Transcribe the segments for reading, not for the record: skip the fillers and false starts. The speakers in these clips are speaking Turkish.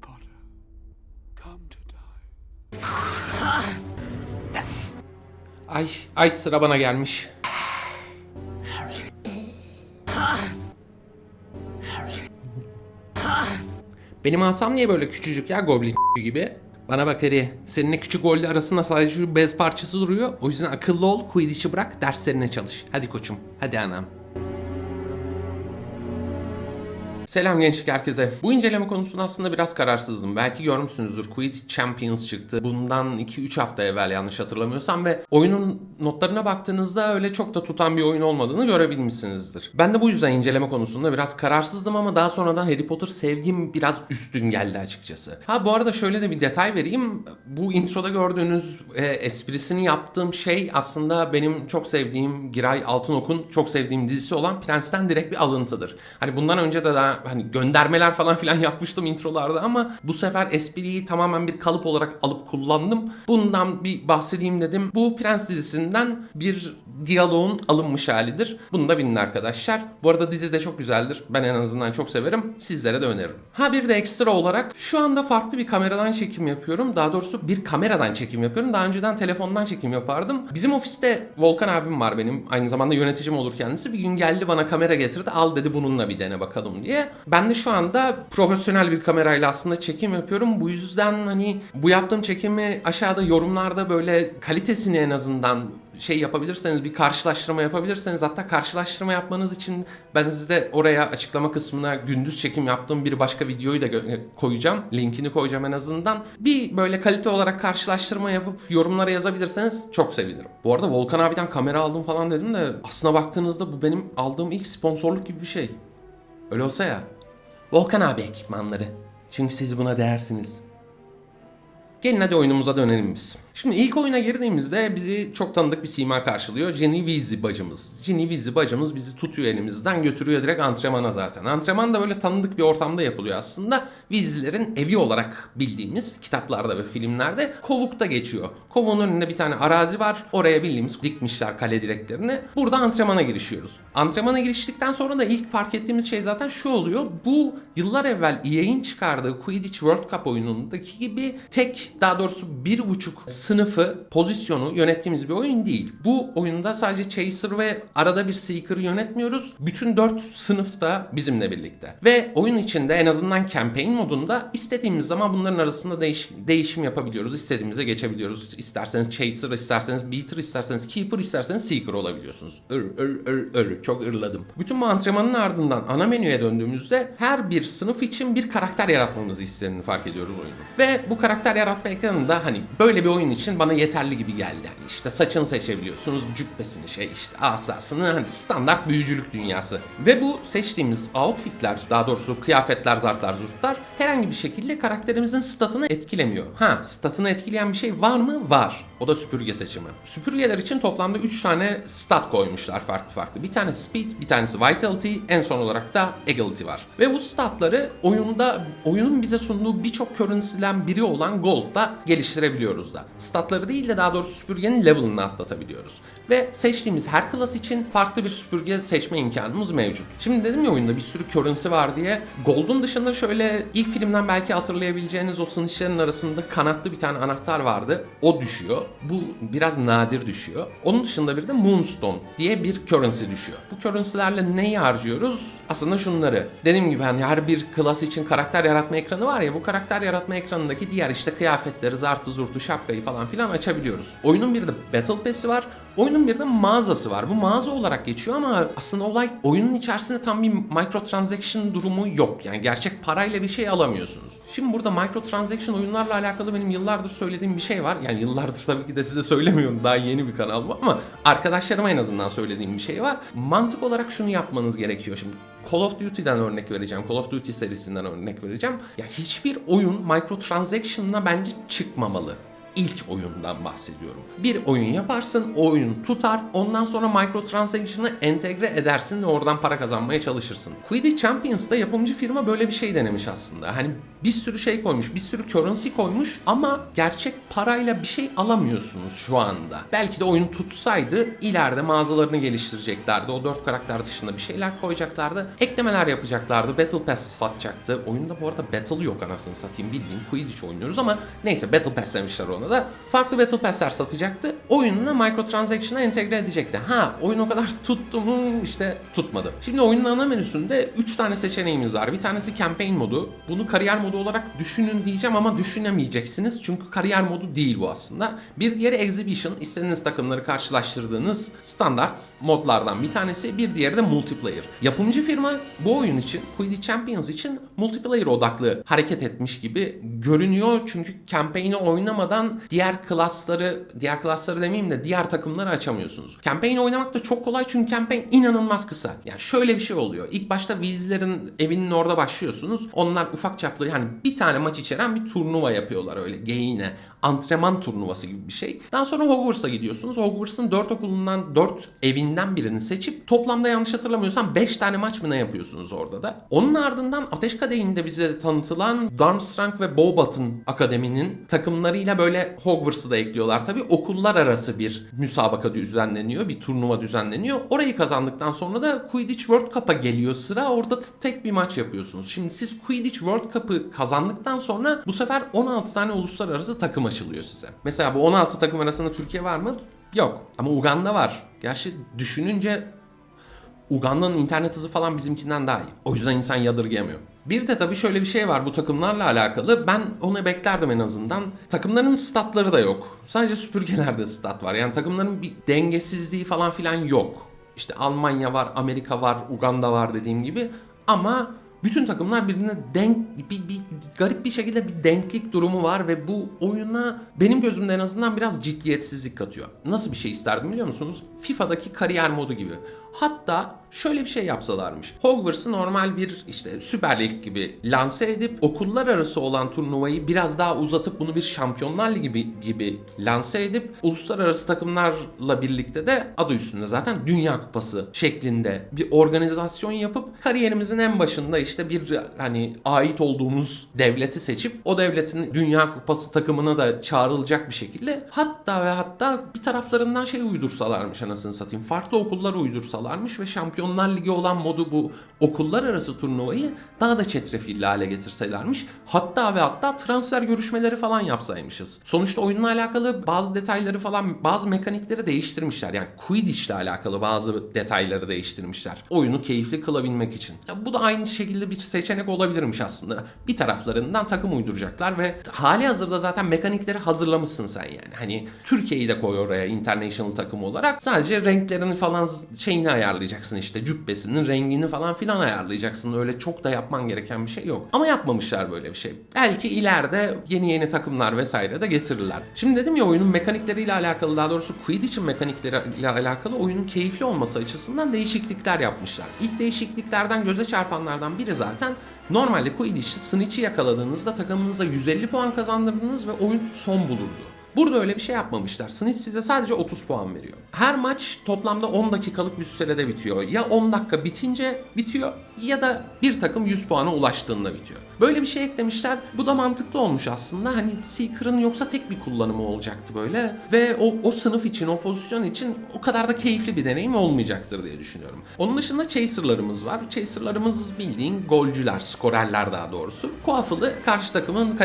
Potter, come to die. Ay sıra bana gelmiş. Benim asam niye böyle küçücük ya, Goblin gibi? Bana bak Harry, seninle küçük Goldie arasında sadece şu bez parçası duruyor. O yüzden akıllı ol, Quidditch'i bırak, derslerine çalış. Hadi koçum, hadi anam. Selam gençlik herkese. Bu inceleme konusunda aslında biraz kararsızdım. Belki görmüşsünüzdür, Quidditch Champions çıktı. Bundan 2-3 hafta evvel yanlış hatırlamıyorsam ve oyunun notlarına baktığınızda öyle çok da tutan bir oyun olmadığını görebilmişsinizdir. Ben de bu yüzden inceleme konusunda biraz kararsızdım ama daha sonradan Harry Potter sevgim biraz üstün geldi açıkçası. Ha bu arada şöyle de bir detay vereyim. Bu introda gördüğünüz esprisini yaptığım şey aslında benim çok sevdiğim Giray Altınok'un çok sevdiğim dizisi olan Prens'ten direkt bir alıntıdır. Hani bundan önce de daha hani göndermeler falan filan yapmıştım introlarda ama bu sefer espriyi tamamen bir kalıp olarak alıp kullandım. Bundan bir bahsedeyim dedim. Bu Prens dizisinden bir diyaloğun alınmış halidir. Bunu da bilin arkadaşlar. Bu arada dizi de çok güzeldir. Ben en azından çok severim. Sizlere de öneririm. Ha bir de ekstra olarak şu anda farklı bir kameradan çekim yapıyorum. Daha doğrusu bir kameradan çekim yapıyorum. Daha önceden telefondan çekim yapardım. Bizim ofiste Volkan abim var benim. Aynı zamanda yöneticim olur kendisi. Bir gün geldi bana kamera getirdi. Al dedi bununla bir dene bakalım diye. Ben de şu anda profesyonel bir kamerayla aslında çekim yapıyorum. Bu yüzden hani bu yaptığım çekimi aşağıda yorumlarda böyle kalitesini en azından yapabilirseniz, bir karşılaştırma yapabilirseniz, hatta karşılaştırma yapmanız için ben size oraya açıklama kısmına gündüz çekim yaptığım bir başka videoyu da koyacağım. Linkini koyacağım en azından. Bir böyle kalite olarak karşılaştırma yapıp yorumlara yazabilirseniz çok sevinirim. Bu arada Volkan abiden kamera aldım falan dedim de aslına baktığınızda bu benim aldığım ilk sponsorluk gibi bir şey. Öyle olsa ya. Volkan abi ekipmanları. Çünkü siz buna değersiniz. Gelin hadi oyunumuza dönelim biz. Şimdi ilk oyuna girdiğimizde bizi çok tanıdık bir sima karşılıyor. Ginny Weasley bacımız. Ginny Weasley bacımız bizi tutuyor elimizden, götürüyor direkt antrenmana zaten. Antrenman da böyle tanıdık bir ortamda yapılıyor aslında. Weasley'lerin evi olarak bildiğimiz kitaplarda ve filmlerde kovukta geçiyor. Kovuğun önünde bir tane arazi var. Oraya bildiğimiz dikmişler kale direklerini. Burada antrenmana girişiyoruz. Antrenmana giriştikten sonra da ilk fark ettiğimiz şey zaten şu oluyor. Bu yıllar evvel EA'in çıkardığı Quidditch World Cup oyunundaki gibi daha doğrusu 1,5 sınıfı, pozisyonu yönettiğimiz bir oyun değil. Bu oyunda sadece Chaser ve arada bir Seeker'ı yönetmiyoruz. Bütün 4 sınıf da bizimle birlikte. Ve oyun içinde en azından campaign modunda istediğimiz zaman bunların arasında değişim yapabiliyoruz. İstediğimize geçebiliyoruz. İsterseniz Chaser, isterseniz Beater, isterseniz Keeper, isterseniz Seeker olabiliyorsunuz. Çok ırladım. Bütün bu antrenmanın ardından ana menüye döndüğümüzde her bir sınıf için bir karakter yaratmamızı istediğini fark ediyoruz oyunu. Ve bu karakter yaratma ekranında hani böyle bir oyun için bana yeterli gibi geldi. Yani işte saçını seçebiliyorsunuz, cübbesini işte asasını, hani standart büyücülük dünyası. Ve bu seçtiğimiz outfitler, daha doğrusu kıyafetler, zartlar, zurtlar herhangi bir şekilde karakterimizin statını etkilemiyor. Statını etkileyen bir şey var mı? Var. O da süpürge seçimi. Süpürgeler için toplamda 3 tane stat koymuşlar farklı. Bir tanesi Speed, bir tanesi Vitality, en son olarak da Agility var. Ve bu statları oyunun bize sunduğu birçok currency'den biri olan Gold'da geliştirebiliyoruz da. Statları değil de daha doğrusu süpürgenin level'ını atlatabiliyoruz. Ve seçtiğimiz her klas için farklı bir süpürge seçme imkanımız mevcut. Şimdi dedim ya oyunda bir sürü currency var diye. Gold'un dışında şöyle ilk filmden belki hatırlayabileceğiniz o sınıçların arasında kanatlı bir tane anahtar vardı. O düşüyor. Bu biraz nadir düşüyor. Onun dışında bir de Moonstone diye bir currency düşüyor. Bu currency'lerle neyi harcıyoruz? Aslında şunları. Dediğim gibi hani her bir klas için karakter yaratma ekranı var ya, bu karakter yaratma ekranındaki diğer işte kıyafetleri, zartı zurtu, şapkayı falan filan açabiliyoruz. Oyunun bir de Battle Pass'i var. Oyunun bir de mağazası var. Bu mağaza olarak geçiyor ama aslında olay oyunun içerisinde tam bir microtransaction durumu yok. Yani gerçek parayla bir şey alamıyorsunuz. Şimdi burada microtransaction oyunlarla alakalı benim yıllardır söylediğim bir şey var. Yani yıllardır tabii ki de size söylemiyorum. Daha yeni bir kanal bu ama arkadaşlarıma en azından söylediğim bir şey var. Mantık olarak şunu yapmanız gerekiyor şimdi. Call of Duty'den örnek vereceğim. Call of Duty serisinden örnek vereceğim. Ya hiçbir oyun microtransaction'la bence çıkmamalı. İlk oyundan bahsediyorum. Bir oyun yaparsın, o oyun tutar, ondan sonra microtransaction'ı entegre edersin ve oradan para kazanmaya çalışırsın. Quidditch Champions'da yapımcı firma böyle bir şey denemiş aslında. Hani bir sürü şey koymuş, bir sürü currency koymuş ama gerçek parayla bir şey alamıyorsunuz şu anda. Belki de oyun tutsaydı ileride mağazalarını geliştireceklerdi. O 4 karakter dışında bir şeyler koyacaklardı. Eklemeler yapacaklardı. Battle Pass satacaktı. Oyunda bu arada Battle yok anasını satayım. Bildiğin Quidditch oynuyoruz ama neyse Battle Pass demişler ona da. Farklı Battle Pass'ler satacaktı. Oyununa microtransaction'a entegre edecekti. Ha, oyun o kadar tuttu mu? İşte tutmadı. Şimdi oyunun ana menüsünde 3 tane seçeneğimiz var. Bir tanesi campaign modu. Bunu kariyer modu olarak düşünün diyeceğim ama düşünemeyeceksiniz. Çünkü kariyer modu değil bu aslında. Bir diğeri exhibition. İstediğiniz takımları karşılaştırdığınız standart modlardan bir tanesi. Bir diğeri de multiplayer. Yapımcı firma bu oyun için, Quidditch Champions için multiplayer odaklı hareket etmiş gibi görünüyor. Çünkü campaign'i oynamadan diğer klasları demeyeyim de diğer takımları açamıyorsunuz. Campaign'i oynamak da çok kolay çünkü campaign inanılmaz kısa. Yani şöyle bir şey oluyor. İlk başta Weasley'lerin evinin orada başlıyorsunuz. Onlar ufak çaplı yani bir tane maç içeren bir turnuva yapıyorlar öyle geyine. Antrenman turnuvası gibi bir şey. Daha sonra Hogwarts'a gidiyorsunuz. Hogwarts'ın 4 okulundan 4 evinden birini seçip toplamda yanlış hatırlamıyorsam 5 tane maç mı ne yapıyorsunuz orada da. Onun ardından Ateş Kadehi'nde bize tanıtılan Durmstrang ve Beauxbaton Akademi'nin takımlarıyla böyle Hogwarts'ı da ekliyorlar. Tabii okullar arası bir müsabaka düzenleniyor. Bir turnuva düzenleniyor. Orayı kazandıktan sonra da Quidditch World Cup'a geliyor sıra. Orada tek bir maç yapıyorsunuz. Şimdi siz Quidditch World Cup'ı kazandıktan sonra bu sefer 16 tane uluslararası takım açılıyor size. Mesela bu 16 takım arasında Türkiye var mı? Yok. Ama Uganda var. Gerçi düşününce Uganda'nın internet hızı falan bizimkinden daha iyi. O yüzden insan yadırgayamıyor. Bir de tabii şöyle bir şey var bu takımlarla alakalı. Ben onu beklerdim en azından. Takımların statları da yok. Sadece süpürgelerde stat var. Yani takımların bir dengesizliği falan filan yok. İşte Almanya var, Amerika var, Uganda var dediğim gibi. Ama bütün takımlar birbirine bir garip bir şekilde bir denklik durumu var ve bu oyuna benim gözümde en azından biraz ciddiyetsizlik katıyor. Nasıl bir şey isterdim biliyor musunuz? FIFA'daki kariyer modu gibi. Hatta şöyle bir şey yapsalarmış. Hogwarts'ı normal bir işte Süper Lig gibi lanse edip okullar arası olan turnuvayı biraz daha uzatıp bunu bir Şampiyonlar Ligi gibi lanse edip uluslararası takımlarla birlikte de adı üstünde zaten Dünya Kupası şeklinde bir organizasyon yapıp kariyerimizin en başında işte bir hani ait olduğumuz devleti seçip o devletin Dünya Kupası takımına da çağrılacak bir şekilde hatta bir taraflarından şey uydursalarmış anasını satayım. Farklı okullar uydursalarmış ve Şampiyonlar Ligi olan modu bu okullar arası turnuvayı daha da çetrefilli hale getirselermiş. Hatta transfer görüşmeleri falan yapsaymışız. Sonuçta oyunla alakalı bazı detayları falan bazı mekanikleri değiştirmişler. Yani Quidditch ile alakalı bazı detayları değiştirmişler. Oyunu keyifli kılabilmek için. Ya bu da aynı şekilde bir seçenek olabilirmiş aslında. Bir taraflarından takım uyduracaklar ve hali hazırda zaten mekanikleri hazırlamışsın sen yani. Hani Türkiye'yi de koy oraya international takım olarak. Sadece renklerini falan şeyini ayarlayacaksın işte cübbesinin rengini falan filan ayarlayacaksın. Öyle çok da yapman gereken bir şey yok. Ama yapmamışlar böyle bir şey. Belki ileride yeni takımlar vesaire de getirirler. Şimdi dedim ya oyunun mekanikleriyle alakalı daha doğrusu Quidditch'in mekanikleriyle alakalı oyunun keyifli olması açısından değişiklikler yapmışlar. İlk değişikliklerden göze çarpanlardan biri zaten normalde Quidditch'te Snitch'i yakaladığınızda takımınıza 150 puan kazandırdınız ve oyun son bulurdu. Burada öyle bir şey yapmamışlar. Snitch size sadece 30 puan veriyor. Her maç toplamda 10 dakikalık bir sürede bitiyor. Ya 10 dakika bitince bitiyor ya da bir takım 100 puana ulaştığında bitiyor. Böyle bir şey eklemişler. Bu da mantıklı olmuş aslında. Hani Seeker'ın yoksa tek bir kullanımı olacaktı böyle. Ve o sınıf için, o pozisyon için o kadar da keyifli bir deneyim olmayacaktır diye düşünüyorum. Onun dışında Chaser'larımız var. Chaser'larımız bildiğin golcüler, skorerler daha doğrusu. Quaffle'ı karşı takımın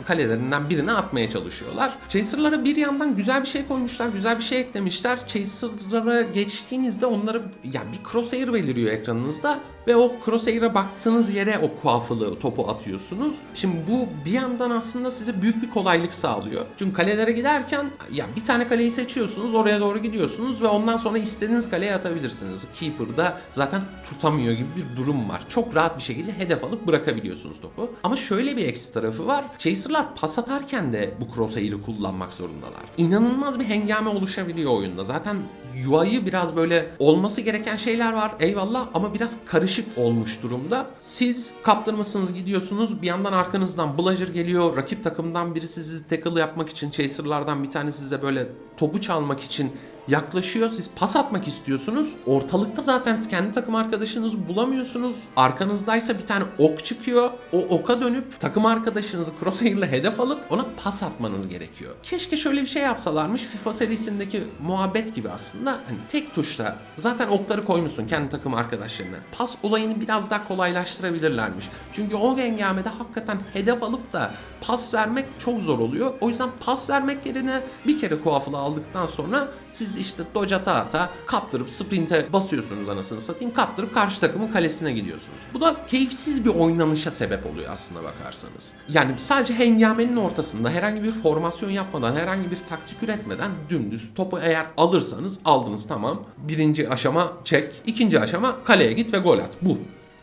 kalelerinden birine atmaya çalışıyorlar. Chaser'lara bir yandan güzel bir şey koymuşlar, güzel bir şey eklemişler. Chaser'lara geçtiğinizde onları yani bir crosshair beliriyor ekranınızda ve o crosshair'a baktığınız yere o Quaffle'ı topu atıyorsunuz. Şimdi bu bir yandan aslında size büyük bir kolaylık sağlıyor. Çünkü kalelere giderken ya bir tane kaleyi seçiyorsunuz, oraya doğru gidiyorsunuz ve ondan sonra istediğiniz kaleye atabilirsiniz. Keeper'da zaten tutamıyor gibi bir durum var. Çok rahat bir şekilde hedef alıp bırakabiliyorsunuz topu. Ama şöyle bir eksi tarafı var. Chaser'lar pas atarken de bu crosshair'ı kullanmak zorundalar. İnanılmaz bir hengame oluşabiliyor oyunda. Zaten UI'yı biraz böyle olması gereken şeyler var eyvallah ama biraz karışık olmuş durumda. Siz kaptırmışsınız gidiyorsunuz bir yandan arkanızdan Bludger geliyor. Rakip takımdan biri sizi tackle yapmak için Chaser'lardan bir tane size böyle topu çalmak için yaklaşıyor. Siz pas atmak istiyorsunuz. Ortalıkta zaten kendi takım arkadaşınızı bulamıyorsunuz. Arkanızdaysa bir tane ok çıkıyor. O oka dönüp takım arkadaşınızı crosshair'la hedef alıp ona pas atmanız gerekiyor. Keşke şöyle bir şey yapsalarmış. FIFA serisindeki muhabbet gibi aslında. Hani tek tuşla zaten okları koymuşsun kendi takım arkadaşlarına. Pas olayını biraz daha kolaylaştırabilirlermiş. Çünkü o hengamede hakikaten hedef alıp da pas vermek çok zor oluyor. O yüzden pas vermek yerine bir kere Quaffle'ı aldıktan sonra siz işte dodge ata kaptırıp sprinte basıyorsunuz anasını satayım. Kaptırıp karşı takımın kalesine gidiyorsunuz. Bu da keyifsiz bir oynanışa sebep oluyor aslına bakarsanız. Yani sadece hengamenin ortasında herhangi bir formasyon yapmadan, herhangi bir taktik üretmeden dümdüz topu eğer alırsanız aldınız, tamam. Birinci aşama çek, ikinci aşama kaleye git ve gol at.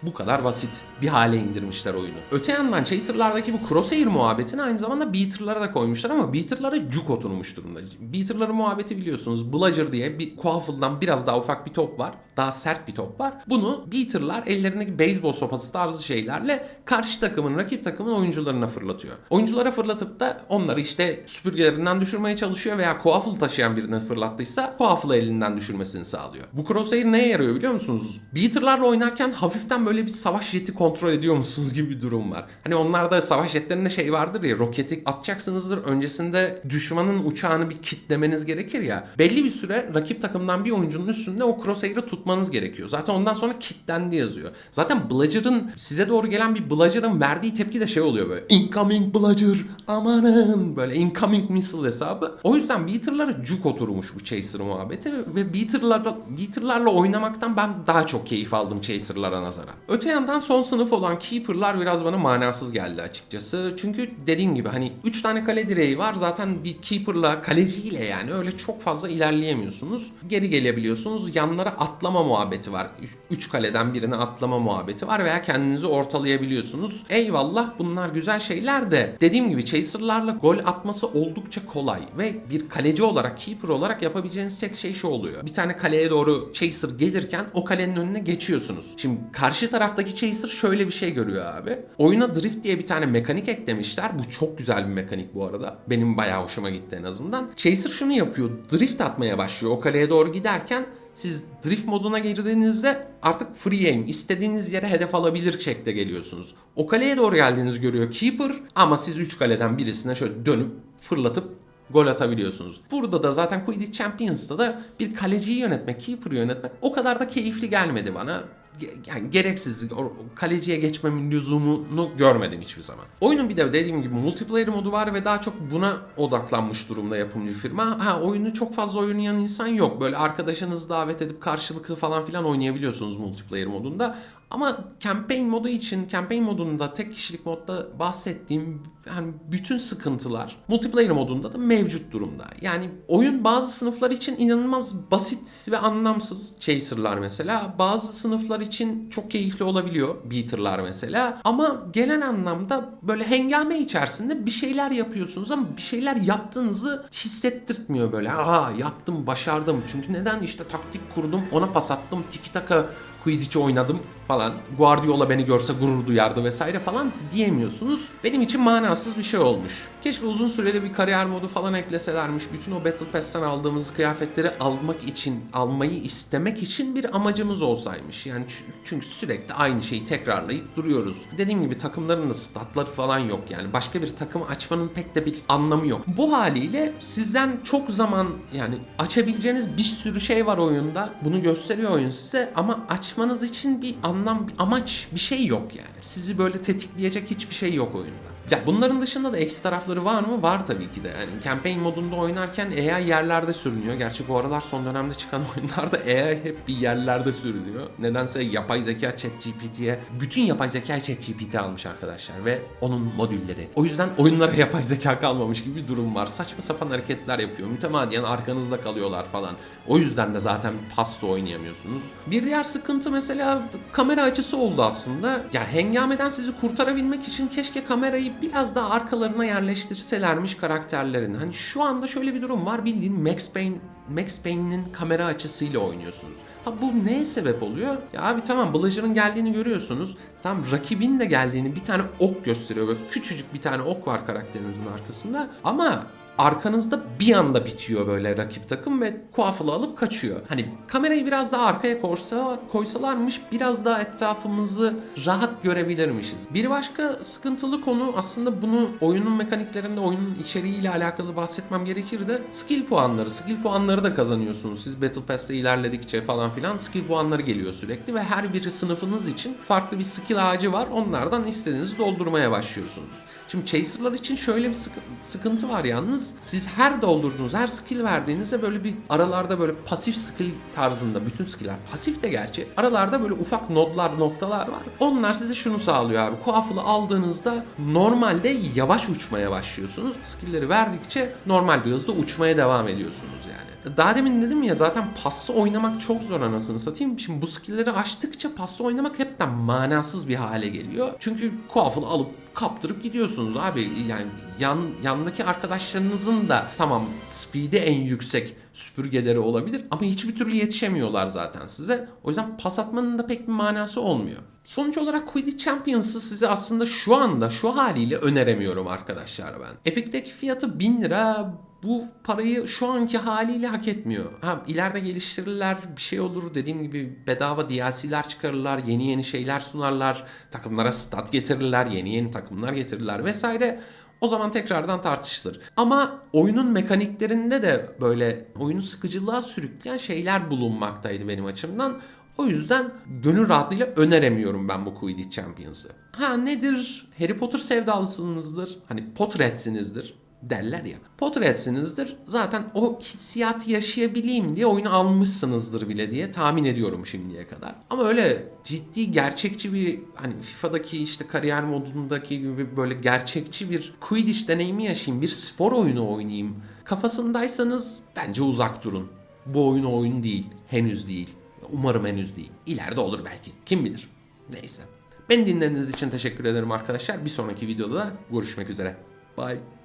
Bu kadar basit bir hale indirmişler oyunu. Öte yandan Chaser'lardaki bu crosshair muhabbetini aynı zamanda beater'lara da koymuşlar ama beater'lara cuk oturmuş durumda. Beater'ların muhabbeti biliyorsunuz. Bludger diye bir Quaffle'dan biraz daha ufak bir top var. Daha sert bir top var. Bunu beater'lar ellerindeki beyzbol sopası tarzı şeylerle karşı takımın, rakip takımın oyuncularına fırlatıyor. Oyunculara fırlatıp da onları işte süpürgelerinden düşürmeye çalışıyor veya Quaffle taşıyan birine fırlattıysa Quaffle'ı elinden düşürmesini sağlıyor. Bu crosshair neye yarıyor biliyor musunuz? Beater'larla oynarken hafiften böyle bir savaş jeti kontrol ediyor musunuz gibi bir durum var. Hani onlarda savaş jetlerinde şey vardır ya, roketi atacaksınızdır, öncesinde düşmanın uçağını bir kitlemeniz gerekir ya. Belli bir süre rakip takımdan bir oyuncunun üstünde o crosshair'ı tutmanız gerekiyor. Zaten ondan sonra kilitlendi yazıyor. Zaten Bludger'ın, size doğru gelen bir Bludger'ın verdiği tepki de şey oluyor böyle. Incoming Bludger, amanın, böyle incoming missile hesabı. O yüzden beater'lara cuk oturmuş bu Chaser muhabbeti ve beater'larla oynamaktan ben daha çok keyif aldım Chaser'lara nazaran. Öte yandan son sınıf olan Keeper'lar biraz bana manasız geldi açıkçası. Çünkü dediğim gibi hani 3 tane kale direği var. Zaten bir Keeper'la, kaleciyle yani öyle çok fazla ilerleyemiyorsunuz. Geri gelebiliyorsunuz. Yanlara atlama muhabbeti var. 3 kaleden birine atlama muhabbeti var veya kendinizi ortalayabiliyorsunuz. Eyvallah, bunlar güzel şeyler de dediğim gibi Chaser'larla gol atması oldukça kolay ve bir kaleci olarak, Keeper olarak yapabileceğiniz tek şey şu oluyor. Bir tane kaleye doğru Chaser gelirken o kalenin önüne geçiyorsunuz. Şimdi karşı taraftaki Chaser şöyle bir şey görüyor abi. Oyuna drift diye bir tane mekanik eklemişler. Bu çok güzel bir mekanik bu arada. Benim bayağı hoşuma gitti en azından. Chaser şunu yapıyor. Drift atmaya başlıyor. O kaleye doğru giderken siz drift moduna girdiğinizde artık free aim, istediğiniz yere hedef alabilir şekilde geliyorsunuz. O kaleye doğru geldiğinizi görüyor Keeper ama siz 3 kaleden birisine şöyle dönüp fırlatıp gol atabiliyorsunuz. Burada da zaten Quidditch Champions'ta da bir kaleciyi yönetmek, Keeper'ı yönetmek o kadar da keyifli gelmedi bana. Yani gereksiz, kaleciye geçmemin lüzumunu görmedim hiçbir zaman. Oyunun bir de dediğim gibi multiplayer modu var ve daha çok buna odaklanmış durumda yapımcı firma. Oyunu çok fazla oynayan insan yok. Böyle arkadaşınızı davet edip karşılıklı falan filan oynayabiliyorsunuz multiplayer modunda. Ama campaign modu için, campaign modunda tek kişilik modda bahsettiğim yani bütün sıkıntılar multiplayer modunda da mevcut durumda. Yani oyun bazı sınıflar için inanılmaz basit ve anlamsız, Chaser'lar mesela. Bazı sınıflar için çok keyifli olabiliyor, Beater'lar mesela. Ama genel anlamda böyle hengame içerisinde bir şeyler yapıyorsunuz ama bir şeyler yaptığınızı hissettirtmiyor böyle. Yaptım, başardım. Çünkü neden? İşte taktik kurdum, ona pas attım, tiki taka Quidditch oynadım falan. Guardiola beni görse gurur duyardı vesaire falan diyemiyorsunuz. Benim için manasız bir şey olmuş. Keşke uzun süreli bir kariyer modu falan ekleselermiş. Bütün o Battle Pass'ten aldığımız kıyafetleri almayı istemek için bir amacımız olsaymış. Yani çünkü sürekli aynı şeyi tekrarlayıp duruyoruz. Dediğim gibi takımların da statları falan yok yani. Başka bir takımı açmanın pek de bir anlamı yok. Bu haliyle sizden çok zaman, yani açabileceğiniz bir sürü şey var oyunda. Bunu gösteriyor oyun size ama açmanız için bir anlam, bir amaç, bir şey yok yani. Sizi böyle tetikleyecek hiçbir şey yok oyunda. Ya bunların dışında da eksi tarafları var mı? Var tabii ki de. Yani campaign modunda oynarken AI yerlerde sürünüyor. Gerçi bu aralar son dönemde çıkan oyunlarda AI hep bir yerlerde sürünüyor. Nedense yapay zeka ChatGPT'ye, bütün yapay zeka ChatGPT almış arkadaşlar ve onun modülleri. O yüzden oyunlara yapay zeka kalmamış gibi bir durum var. Saçma sapan hareketler yapıyor. Mütemadiyen arkanızda kalıyorlar falan. O yüzden de zaten passo oynayamıyorsunuz. Bir diğer sıkıntı mesela kamera açısı oldu aslında. Ya hengameden sizi kurtarabilmek için keşke kamerayı biraz daha arkalarına yerleştirselermiş karakterlerin. Hani şu anda şöyle bir durum var, bildiğin Max Payne'in kamera açısıyla oynuyorsunuz. Bu neye sebep oluyor? Ya abi tamam, Bludger'ın geldiğini görüyorsunuz. Tam rakibin de geldiğini, bir tane ok gösteriyor. Böyle küçücük bir tane ok var karakterinizin arkasında. Ama arkanızda bir anda bitiyor böyle rakip takım ve Quaffle'ı alıp kaçıyor. Hani kamerayı biraz daha arkaya koysalarmış biraz daha etrafımızı rahat görebilirmişiz. Bir başka sıkıntılı konu aslında bunu oyunun mekaniklerinde, oyunun içeriğiyle alakalı bahsetmem gerekir de skill puanları. Skill puanları da kazanıyorsunuz. Siz Battle Pass'te ilerledikçe falan filan skill puanları geliyor sürekli ve her biri sınıfınız için farklı bir skill ağacı var. Onlardan istediğinizi doldurmaya başlıyorsunuz. Şimdi Chaser'lar için şöyle bir sıkıntı var yalnız. Siz her doldurduğunuz, her skill verdiğinizde böyle bir aralarda böyle pasif skill tarzında, bütün skill'ler pasif de gerçi. Aralarda böyle ufak noktalar var. Onlar size şunu sağlıyor abi. Quaffle'ı aldığınızda normalde yavaş uçmaya başlıyorsunuz. Skill'leri verdikçe normal bir hızda uçmaya devam ediyorsunuz yani. Daha demin dedim ya zaten paslı oynamak çok zor anasını satayım. Şimdi bu skill'leri açtıkça paslı oynamak hepten manasız bir hale geliyor. Çünkü Quaffle'ı alıp kaptırıp gidiyorsunuz abi. Yani yandaki arkadaşlarınızın da tamam speed'i en yüksek süpürgeleri olabilir ama hiçbir türlü yetişemiyorlar zaten size. O yüzden pas atmanın da pek bir manası olmuyor. Sonuç olarak Quidditch Champions'ı size aslında şu anda şu haliyle öneremiyorum arkadaşlar ben. Epic'teki fiyatı 1000 lira. Bu parayı şu anki haliyle hak etmiyor. İleride geliştirirler, bir şey olur. Dediğim gibi bedava DLC'ler çıkarırlar, yeni şeyler sunarlar, takımlara stat getirirler, yeni takımlar getirirler vesaire. O zaman tekrardan tartışılır. Ama oyunun mekaniklerinde de böyle oyunu sıkıcılığa sürükleyen şeyler bulunmaktaydı benim açımdan. O yüzden gönül rahatlığıyla öneremiyorum ben bu Quidditch Champions'ı. Nedir? Harry Potter sevdalısınızdır. Hani Potterhead'sinizdir derler ya. Potterhead'sinizdir. Zaten o hissiyatı yaşayabileyim diye oyunu almışsınızdır bile diye tahmin ediyorum şimdiye kadar. Ama öyle ciddi gerçekçi bir hani FIFA'daki işte kariyer modundaki gibi böyle gerçekçi bir Quidditch deneyimi yaşayayım, bir spor oyunu oynayayım kafasındaysanız bence uzak durun. Bu oyun değil. Henüz değil. Umarım henüz değil. İleride olur belki. Kim bilir. Neyse. Beni dinlediğiniz için teşekkür ederim arkadaşlar. Bir sonraki videoda da görüşmek üzere. Bye.